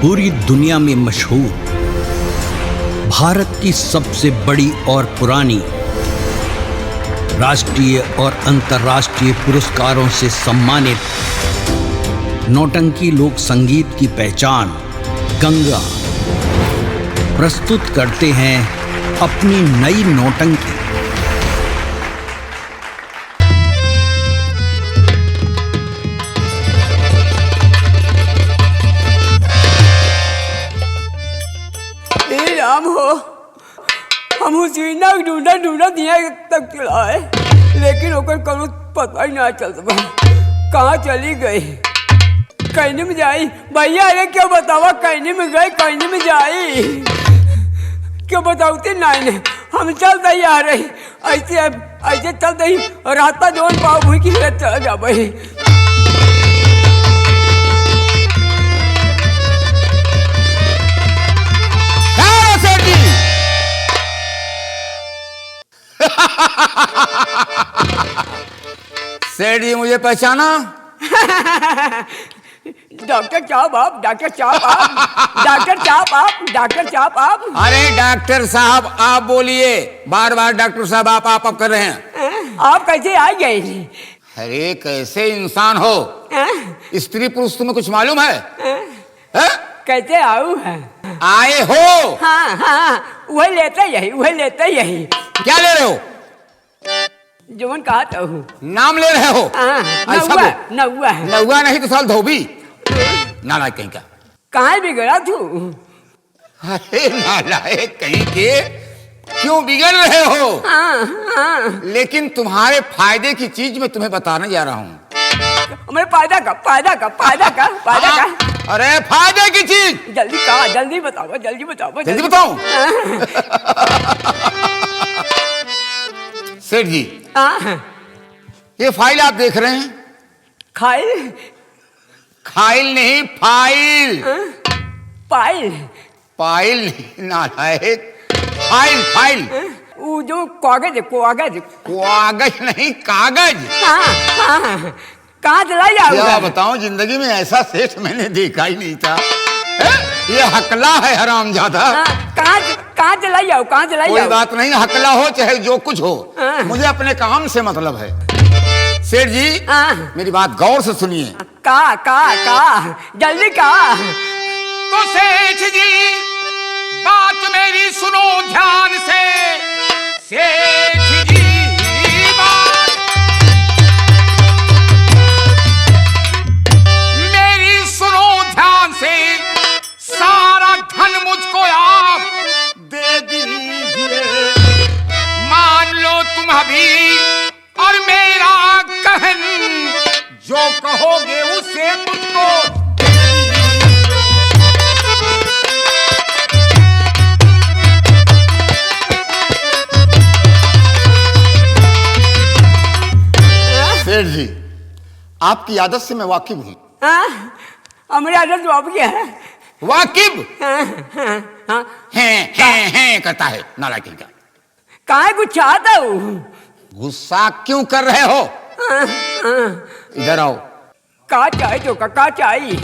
पूरी दुनिया में मशहूर, भारत की सबसे बड़ी और पुरानी, राष्ट्रीय और अंतर्राष्ट्रीय पुरस्कारों से सम्मानित नौटंकी लोक संगीत की पहचान गंगा प्रस्तुत करते हैं अपनी नई नौटंकी। राम हो, हम हुसीना ढूंढा दिया तक चलाए, लेकिन ओकर कौनो पता ही ना चलता बा कहाँ चली गई, कहने में जाई। भैया अरे क्यों बतावा, कहने में गई कहने में जाई, क्यों बताते नहीं। हम चलते ही आ रही, ऐसे चलते ही रास्ता जोन पाव भूई की चला जा भाई। सेठ जी मुझे पहचाना? डॉक्टर साहब आप, डॉक्टर साहब आप, डॉक्टर साहब आप, डॉक्टर साहब आप। अरे डॉक्टर साहब आप बोलिए, बार बार डॉक्टर साहब आप कर रहे हैं। आप कैसे आ गए? अरे कैसे इंसान हो, स्त्री पुरुष तुम्हें कुछ मालूम है? कैसे आऊ है? आए हो? हाँ वही लेते यही। क्या ले रहे हो? जोन कहा तो हूँ। नाम ले रहे हो? नौवा नहीं तो साल धोबी नालायक कहीं का। कहाँ बिगड़ा तू? अरे नालायक कहीं के, क्यों बिगड़ रहे हो? लेकिन तुम्हारे फायदे की चीज मैं तुम्हें बताने जा रहा हूँ। हमारे फायदा का। अरे फायदे की चीज जल्दी बताओ। जल्दी बताऊं? सेठ जी ये फाइल आप देख रहे हैं? खाइल नहीं, फाइल। पाइल नहीं नालायक, फाइल। वो जो कागज नहीं, कागज। कहाँ चला जाऊंगा? क्या बताऊं, जिंदगी में ऐसा सेठ मैंने देखा ही नहीं था। ये हकला है हरामजादा। कहाँ चला जाओ? कोई बात नहीं, हकला हो चाहे जो कुछ हो, मुझे अपने काम से मतलब है। सेठ जी मेरी बात गौर से सुनिए। का जल्दी का। तो सेठ जी बात मेरी सुनो ध्यान से। सेठ जी बात मेरी सुनो ध्यान से। सारा धन मुझको आप दे दीजिए, मान लो तुम अभी, और मेरा कहन जो कहोगे उसे मुझको। सेठ जी आपकी आदत से मैं वाकिफ हूँ। हमारी आदत तो आपकी है। वाकिफ? हैं करता है नालायक का। काहे गुस्सा आता हूँ? गुस्सा क्यों कर रहे हो? इधर आओ। का चाहिए?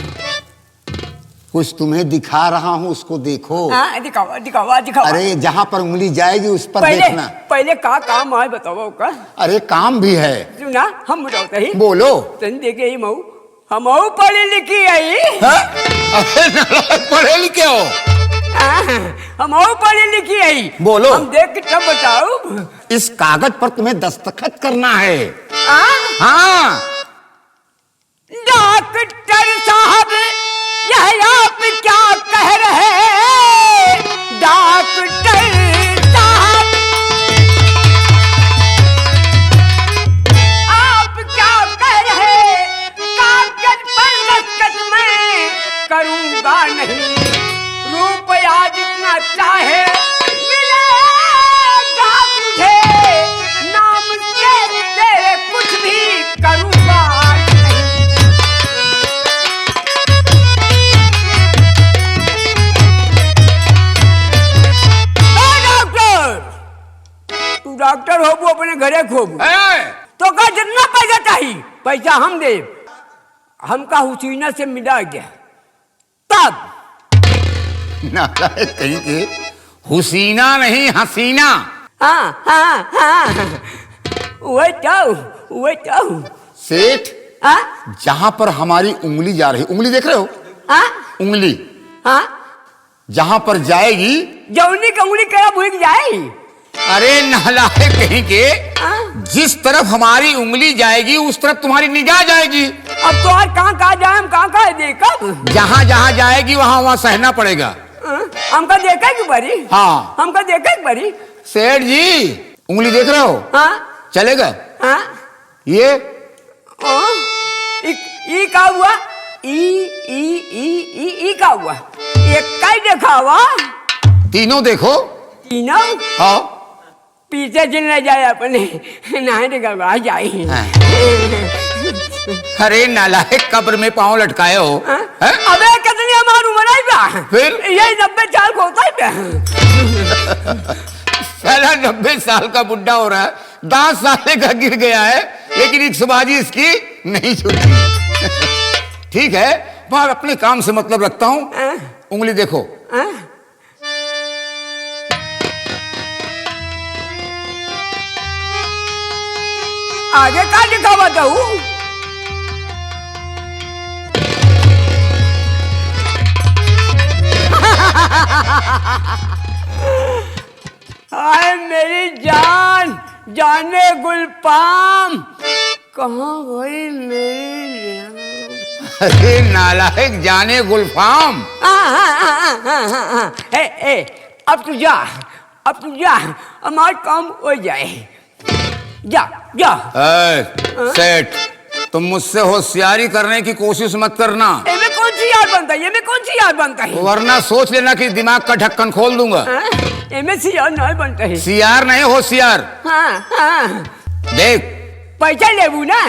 कुछ तुम्हें दिखा रहा हूँ, उसको देखो। दिखावा। अरे जहाँ पर उंगली जाएगी उस पर देखना। पहले का काम है बताओ का। अरे काम भी है। सुना हम बताते ही। बोलो। तन देखे ही मऊ, हम पढ़ी लिखी आई। पढ़े लिखे हो? हम पढ़ी लिखी आई। बोलो। हम देख के तब बताओ। इस कागज पर तुम्हें दस्तखत करना है। हाँ। डॉक्टर साहब यह आप क्या कह रहे हैं? डॉक्टर साहब आप क्या कह रहे हैं? कागज पर दस्तखत मैं करूंगा नहीं, रुपया जितना चाहे मिलेगा तुझे, नाम के तेरे कुछ भी करूंगा नहीं। डॉक्टर हो वो अपने घरे खोबू तो का जितना पैसा चाहिए पैसा हम दे। हमका हुसीना से मिला गया तब नालायक कहीं के, हुसीना नहीं हसीना। हाँ हाँ हाँ, वही तो। सेठ, हाँ जहां पर हमारी उंगली जा रही, उंगली देख रहे हो? हाँ उंगली हाँ, जहां पर जाएगी, जौनी का उंगली करा भूल जाए। अरे नालायक कहीं के, हाँ? जिस तरफ हमारी उंगली जाएगी उस तरफ तुम्हारी निगाह जाएगी। अब तो आज कहाँ जाए, हम कहाँ देखब? जहां जहां जाएगी वहां वहां सहना पड़ेगा। हमका देखा कि बरी? हाँ, हमका देखा कि बरी? सेठ जी उंगली देख रहे हो? हाँ चलेगा? हाँ, ये ई का हुआ? ई का हुआ? एक का ही देखा हुआ? तीनों देखो। तीनों? हाँ। पीछे चल न जाए अपने, नहीं देखा जाए। हाँ। अरे नालायक, कब्र में पांव लटकाए हो। अबे कितनी हमारी उम्र है? फिर यही 90 साल का होता है। साला 90 साल का बुढ़ा हो रहा है, 10 साल का गिर गया है, लेकिन एक सुबाजी इसकी नहीं छूटी। ठीक है, मैं अपने काम से मतलब रखता हूं। उंगली देखो। आगे का दिखा बताऊ? हाय मेरी जान, जाने गुलपाम, कहाँ गई मेरी जान? अरे नालायक, जाने गुलफाम। अब तू जा, हमारा काम हो जाए। जा जा। सेठ, तुम मुझसे होशियारी करने की कोशिश मत करना। ये कौन सी याद बनता है? वरना सोच लेना कि दिमाग का ढक्कन खोल दूंगा। एमे सियार नहीं बनता है। सियार नहीं, होशियार। हाँ। देख, पैसा लेबू ना?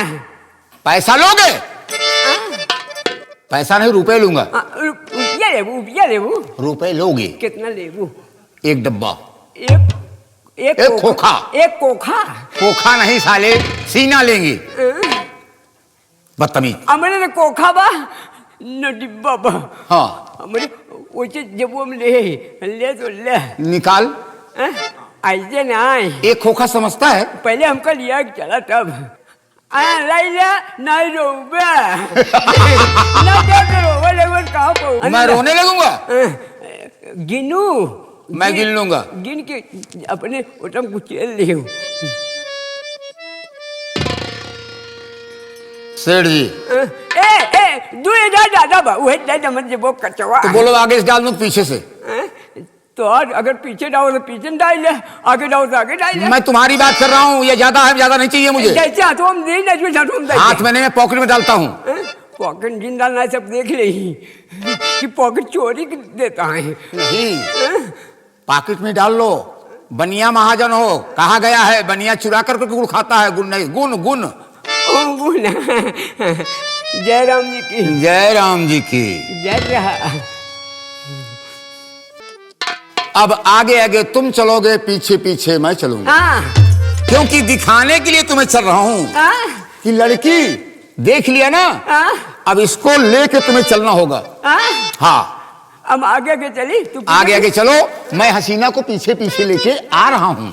पैसा लोगे? पैसा नहीं, रुपए लूंगा। रुपया लेबू। रुपए लोगे? कितना लेबू? एक डब्बा। एक खोखा। एक कोखा। खोखा नहीं साले, सीना लेंगे। बदतमीज। हमारे ने कोखा बा न डिब्बा बा। हाँ, हमारे उसे जब हम ले तो ले निकाल। ऐसे ना एक खोखा समझता है? पहले हमका लिया चला तब लाइला नहीं रोबे ना देख रोबे लेकिन कहाँ को मैं रोने लगूंगा? गिनू, मैं गिन लूंगा। गिन के अपने उठम को चल ले। सेठ जी, ए 2000 ज्यादा बा, वही दे दमन जे वो कचवा। तो बोलो आगे से डाल दूं पीछे से? तो अगर पीछे डालो तो पीछे डाल ले, आगे डालो तो आगे डाल ले। मैं तुम्हारी बात कर रहा हूँ, ये ज्यादा है, ज्यादा नहीं चाहिए मुझे। जैसे हाथों में दे ना, जो हाथों में दे। हाथ मैंने मैं पॉकेट में डालता हूँ। पॉकेट जिन डालना सब देख ले कि पॉकेट चोरी देता है। नहीं, पॉकेट में डाल लो। बनिया महाजन हो, कहा गया है बनिया चुरा कर गुड़ खाता है, गुड़ नहीं, गुण गुण। जय राम जी की। जय राम जी की जय रहा। अब आगे आगे तुम चलोगे, पीछे पीछे मैं चलूंगा। क्योंकि दिखाने के लिए तुम्हें चल रहा हूं कि लड़की देख लिया ना, अब इसको लेके तुम्हें चलना होगा। हाँ, अब आगे आगे चली तू। आगे आगे चलो, मैं हसीना को पीछे पीछे लेके आ रहा हूं।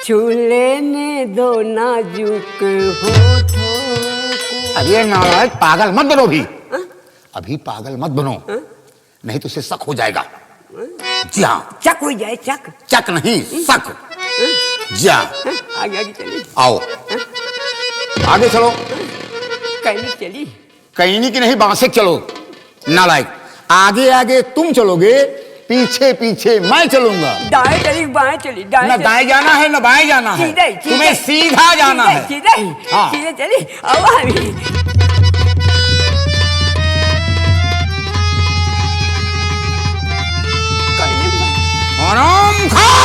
छू लेने दो नाजुक होठों को। अरे नारायण, पागल मत बनो अभी पागल मत बनो, नहीं तो उसे शक हो जाएगा। जी हाँ, चक हो जाए, चक। चक नहीं, शक। जी हाँ, आगे आगे चली। आओ आगे चलो। कहीं चली? कहीं की नहीं, बांसे चलो नालायक। आगे आगे तुम चलोगे, पीछे पीछे मैं चलूंगा। दाएं चली बाएं चली? न दाएं जाना है न बाएं जाना है, तुम्हें सीधा जाना है। सीधे चली। अब आराम खाओ।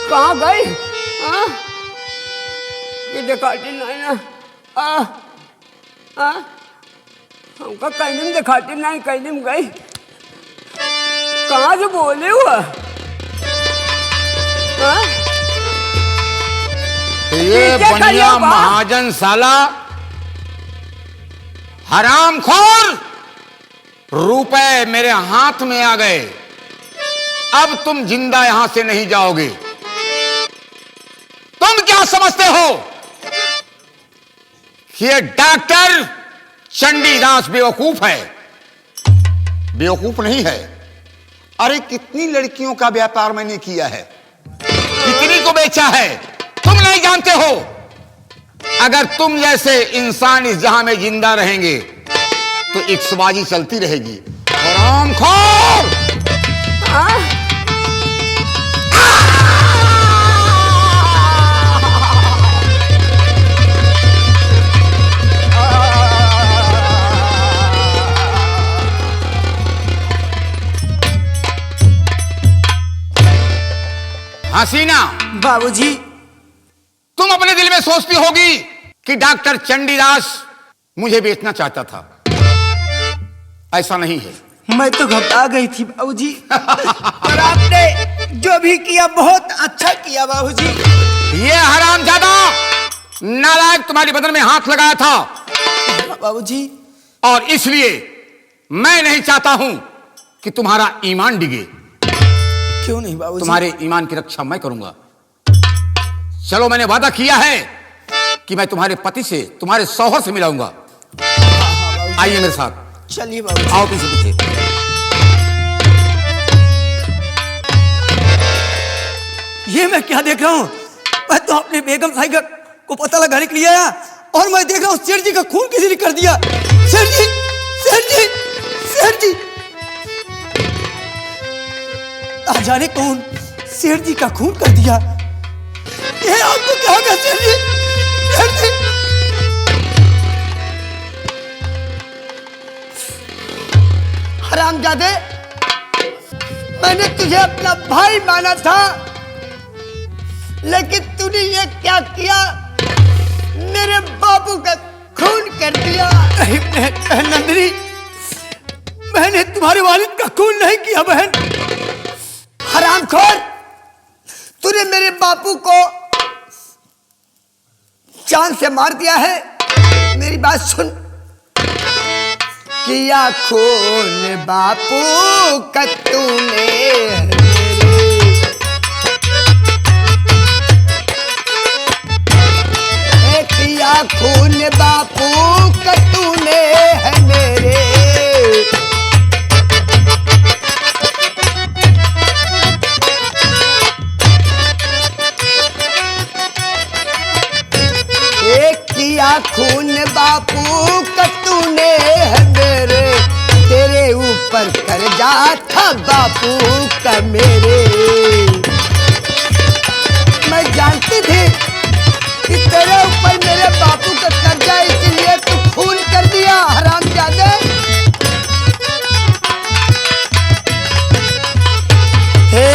कहाँ गई? दिखाती नहीं ना। हमका कहीं दिखाती नहीं, कहीं गई। कहाँ से बोले हुआ? ये पीछे बनिया खड़िया बा। महाजन साला हरामखोर, रुपए मेरे हाथ में आ गए, अब तुम जिंदा यहां से नहीं जाओगे। तुम क्या समझते हो कि ये डॉक्टर चंडीदास बेवकूफ है? बेवकूफ नहीं है। अरे कितनी लड़कियों का व्यापार मैंने किया है, कितनी को बेचा है, तुम नहीं जानते हो। अगर तुम जैसे इंसान इस जहां में जिंदा रहेंगे तो इक्सबाजी चलती रहेगी। हरामखोर! हसीना, बाबूजी, तुम अपने दिल में सोचती होगी कि डॉक्टर चंडीदास मुझे बेचना चाहता था। ऐसा नहीं है। मैं तो घबरा गई थी बाबूजी। और आपने जो भी किया बहुत अच्छा किया बाबूजी। ये हरामजादा नालायक तुम्हारी बदन में हाथ लगाया था बाबूजी, और इसलिए मैं नहीं चाहता हूं कि तुम्हारा ईमान डिगे। क्यों नहीं बाबूजी? तुम्हारे ईमान की रक्षा मैं करूंगा। चलो, मैंने वादा किया है कि मैं तुम्हारे पति से, तुम्हारे शौहर से मिलाऊंगा। आइए मेरे साथ। चलिए बाबूजी। आओ पीछे पीछे। ये मैं क्या देख रहा हूँ? मैं तो अपने बेगम साहिबा को पता लगाने के लिए आया और मैं देख रहा हूँ सेठ जी का खून किसी ने कर दिया। सेठ जी, सेठ जी, सेठ जी, ना जाने कौन सेठ जी का खून कर दिया। ये आपको क्या हो गया सेठ जी? सेठ जी, हरामजादे, मैंने तुझे अपना भाई माना था, लेकिन तूने ये क्या किया? मेरे बापू का खून कर दिया। नहीं बहन नंदिनी, मैंने तुम्हारे वालिद का खून नहीं किया बहन। हरामखोर, तूने मेरे बापू को जान से मार दिया है। मेरी बात सुन। किया खून बापू का तूने, किया खून बापू का तूने है मेरे। किया खून बापू का तूने है मेरे, तेरे ऊपर कर्जा था बापू का मेरे। मैं जानती थी कि तेरे ऊपर मेरे बापू का कर्जा, इसलिए तू खून कर दिया हरामजादे। हे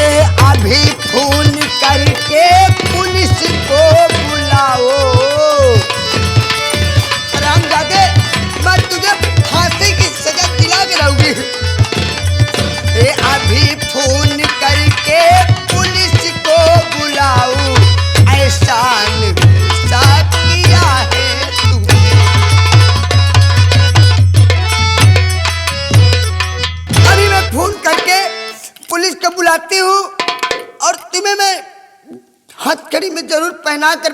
अभी खून करके पुलिस को बुलाओ। हरामजादे, मैं तुझे फांसी की सजा दिला के रहूंगी। हे अभी खून करके पुलिस को बुलाओ, ऐसा किया है तूने। अभी मैं फोन करके पुलिस को बुलाती हूँ और तुम्हें मैं हथकड़ी में जरूर पहना कर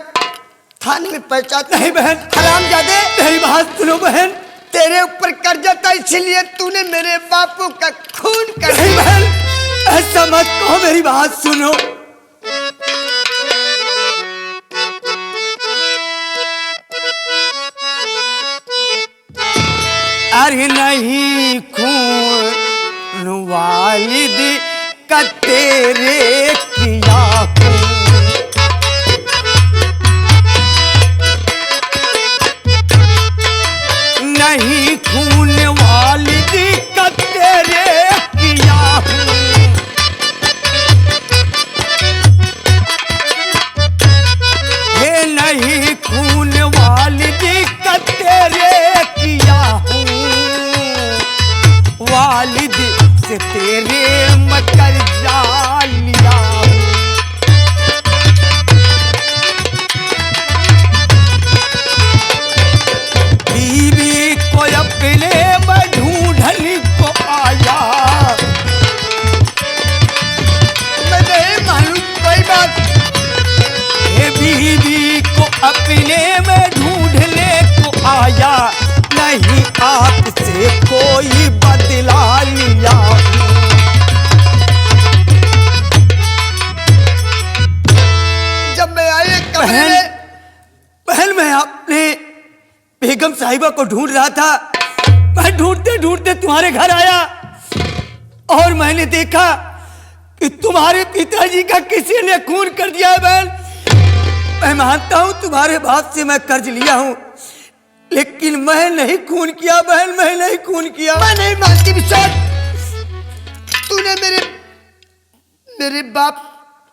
थाने में पहुंचाता। नहीं बहन, हरामजादे, मेरी बात सुनो बहन। तेरे ऊपर कर्जा था, इसीलिए तूने मेरे बापू का खून कर दिया। नहीं बहन, ऐसा मत कहो, मेरी बात सुनो। अरे नहीं खून वालिद का तेरे किया नहीं, खून वालिद का तेरे किया हे नहीं, खून वालिद का तेरे किया हूँ, वालिद से तेरे कर्जा लिया। अपने बेगम साहिबा को ढूंढ रहा था। मैं ढूंढते ढूंढते तुम्हारे घर आया और मैंने देखा कि तुम्हारे पिताजी का किसी ने खून कर दिया है। बहन, मैं मानता हूं तुम्हारे बाप से मैं कर्ज लिया हूं, लेकिन मैं नहीं खून किया। बहन, मैं नहीं खून किया। मैं नहीं मानती विशाल।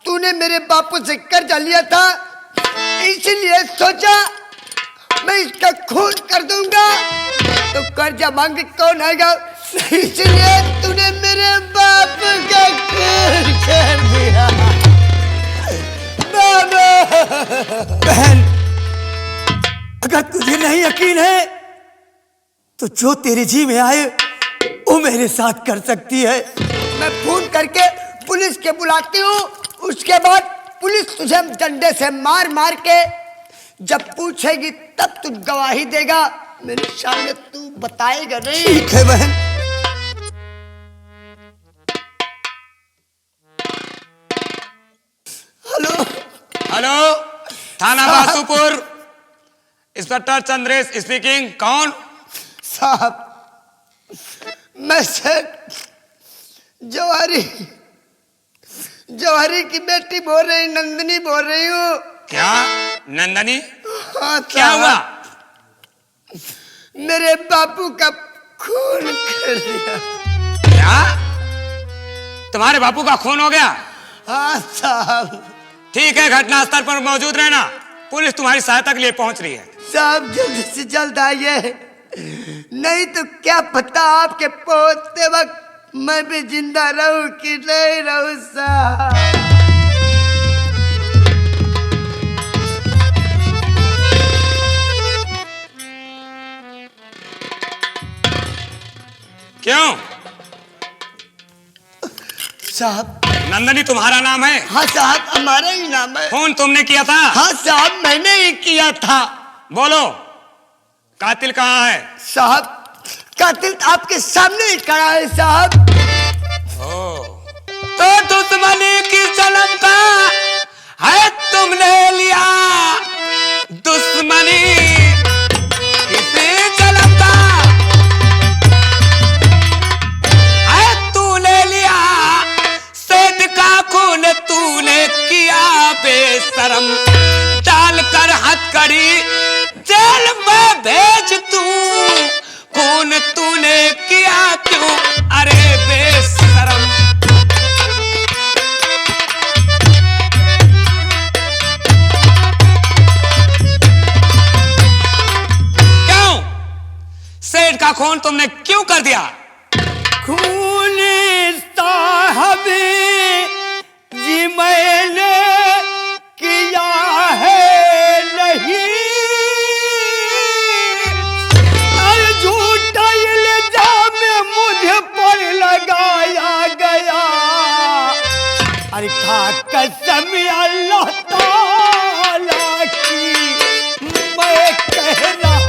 तूने मेरे बापू से कर्जा लिया था, इसलिए सोचा मैं इसका खून कर दूंगा तो कर्जा मांग कौन आएगा, इसलिए तूने मेरे बाप का खून कर दिया। बहन, अगर तुझे नहीं यकीन है तो जो तेरे जी में आए वो मेरे साथ कर सकती है। मैं फोन करके पुलिस के बुलाती हूँ, उसके बाद पुलिस तुझे डंडे से मार मार के जब पूछेगी तब तू गवाही देगा, मेरे सामने तू बताएगा नहीं। ठीक है बहन। हेलो हेलो, थाना बासुपुर, इंस्पेक्टर चंद्रेश स्पीकिंग। कौन? साहब, मैं सर जवाहरी की बेटी बोल रही, नंदनी बोल रही हूँ। क्या नंदनी? हाँ, क्या हुआ? मेरे बापू का खून कर दिया। क्या तुम्हारे बापू का खून हो गया? हाँ साहब। ठीक है, घटनास्थल पर मौजूद रहना, पुलिस तुम्हारी सहायता के लिए पहुंच रही है। साहब जल्द से जल्द आइए, नहीं तो क्या पता आपके पहुंचते वक्त मैं भी जिंदा रहूं कि नहीं रहूं। साहब क्यों? साहब, नंदनी तुम्हारा नाम है? हाँ साहब, हमारा ही नाम है। खून तुमने किया था? हाँ साहब, मैंने ही किया था। बोलो, कातिल कहाँ है? साहब, कातिल आपके सामने ही खड़ा है। साहब, तो दुश्मनी की जन्म का है तुमने लिया, दुश्मनी किसी जन्म का है तूने लिया, सेठ का खून तूने किया बेशरम, डालकर हथकड़ी जेल में भेज तू, खून तूने किया क्यों अरे बेशरम। क्यों सेठ का खून तुमने क्यों कर दिया? खून साहब जी मैंने किया है नहीं, अरे झूठा इल्जाम मुझे पर लगाया गया। अरे खा कसम अल्लाह ताला की मैं कह रहा,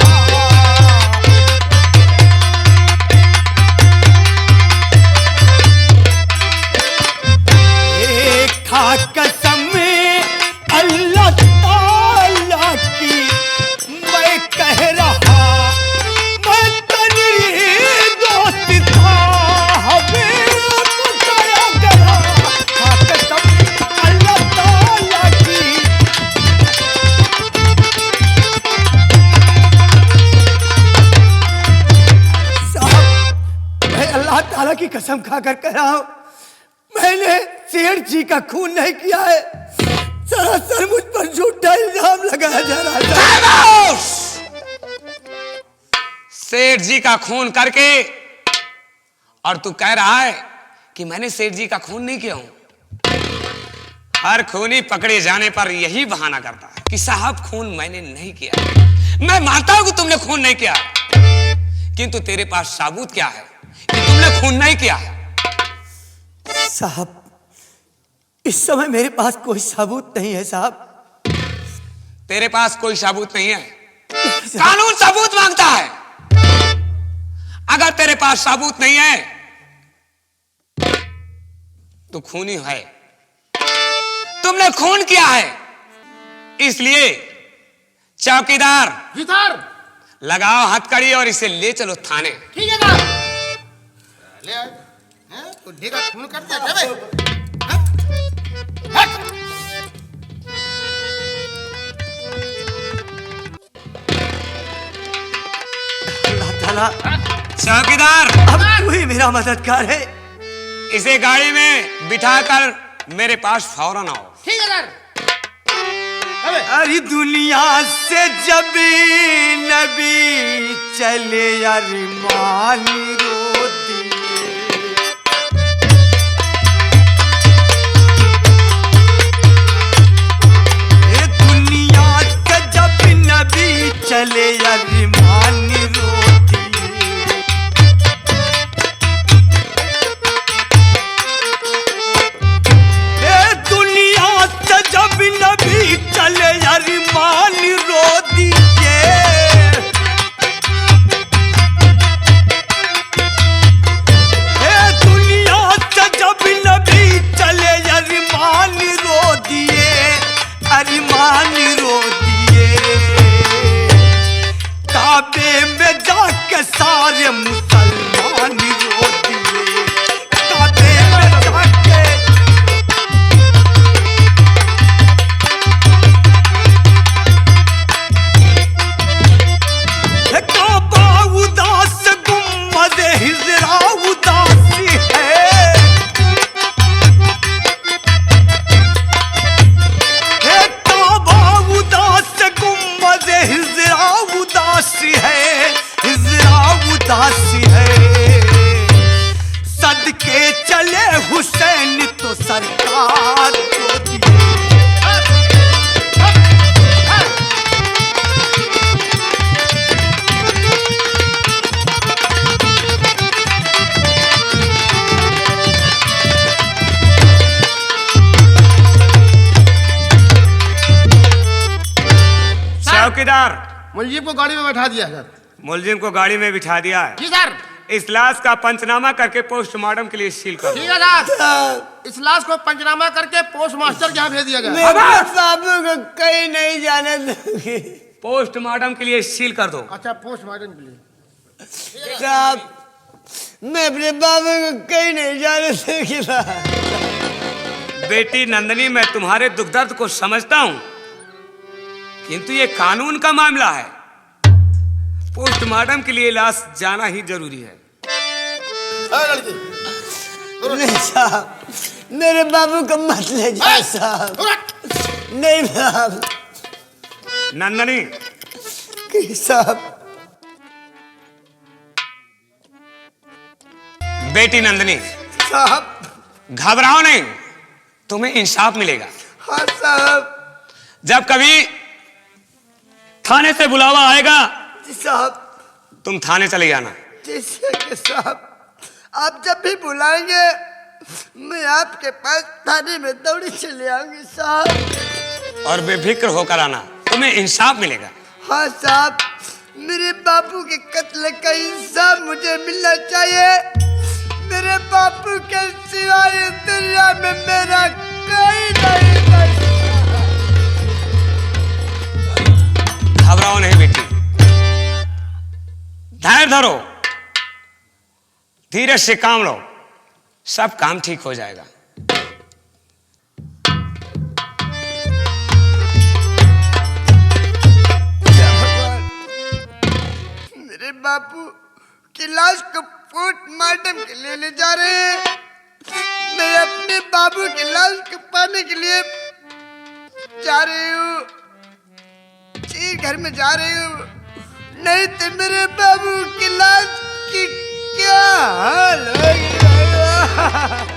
कसम अल्लाह ताला की मैं कह रहा, मैं तेरी दोस्त था हमें बताया गया, कसम अल्लाह ताला की। साहब, मैं अल्लाह ताला की कसम खाकर कह रहा हूं, मैंने सेठ जी का खून नहीं किया है। सरासर मुझ पर झूठा इल्जाम लगाया जा रहा है। सेठ जी का खून करके और तू कह रहा है कि मैंने सेठ जी का खून नहीं किया हूं। हर खूनी पकड़े जाने पर यही बहाना करता है कि साहब खून मैंने नहीं किया। मैं मानता हूं कि तुमने खून नहीं किया, किंतु तेरे पास सबूत क्या है कि तुमने खून नहीं किया है? साहब, इस समय मेरे पास कोई सबूत नहीं है। साहब, तेरे पास कोई सबूत नहीं है? कानून सबूत मांगता है। अगर तेरे पास सबूत नहीं है तो खूनी है, तुमने खून किया है, इसलिए चौकीदार जी सर। लगाओ हथकड़ी और इसे ले चलो थाने। ठीक है सर। ले आए हैं बुढ़ी का खून करते हैं क्या बे? अल्लाह ताला चौकीदार अब तू ही मेरा मददगार है। इसे गाड़ी में बिठाकर मेरे पास फौरन आओ। ठीक है सर। अरे दुनिया से जब नबी चले अरमान रो दिए। दुनिया से जब नबी चले अरमान रो दिए। दुनिया से जब नबी चले अरमान रो दिए। दुनिया से जब नबी चले अरमान रो दिए। अरमान रो दिए। काबे में जाके सारे मुसलमान रो दिए। काबे में जाके काबा उदास गुम्बद हिजरा उदासी है। काबा उदास गुम्बद हिजरा उदासी है। हिजरा उदासी है। सदके चले हुसैन तो सरकार को दिए। चौकीदार मुलजिम को गाड़ी में बैठा दिया सर। मुलजिम को गाड़ी में बिठा दिया है। जी सर। इस लाश का पंचनामा करके पोस्टमार्टम के लिए सील कर ठीक दो। है सर। इस लाश को पंचनामा करके पोस्ट मास्टर के यहाँ भेज दिया गया। मेरे बाबू को कहीं नहीं जाने दूंगी। पोस्टमार्टम के लिए सील कर दो। अच्छा पोस्टमार्टम के लिए। साहब मैं अपने बाबू को कहीं नहीं जाने दूंगी। बेटी नंदनी, मैं तुम्हारे दुख दर्द को समझता हूं, किंतु ये कानून का मामला है। पोस्टमार्टम के लिए लाश जाना ही जरूरी है। नहीं साहब, मेरे बाबू को मत ले जाओ साहब। नहीं साहब। नंदनी साहब बेटी नंदनी, साहब। घबराओ नहीं, तुम्हें इंसाफ मिलेगा। हाँ साहब। जब कभी थाने से बुलावा आएगा साहब तुम थाने चले जाना। जैसे कि साहब आप जब भी बुलाएंगे मैं आपके पास थाने में दौड़ी चले आऊंगी साहब। और बेफिक्र होकर आना, तुम्हें इंसाफ मिलेगा। हाँ साहब, मेरे बापू के कत्ल का इंसाफ मुझे मिलना चाहिए। मेरे बापू के सिवाय दुनिया में मेरा कोई नहीं बचता। घबराओ नहीं बेटी, धैर्य धरो, धीरज से काम लो, सब काम ठीक हो जाएगा। मेरे बापू की लाश को पोस्टमार्टम के लिए ले जा रहे हैं। मैं अपने बाबू की लाश को पाने के लिए जा रही हूँ। घर में जा रही हूँ, नहीं तो मेरे बाबू की लाश की क्या हाल होगी।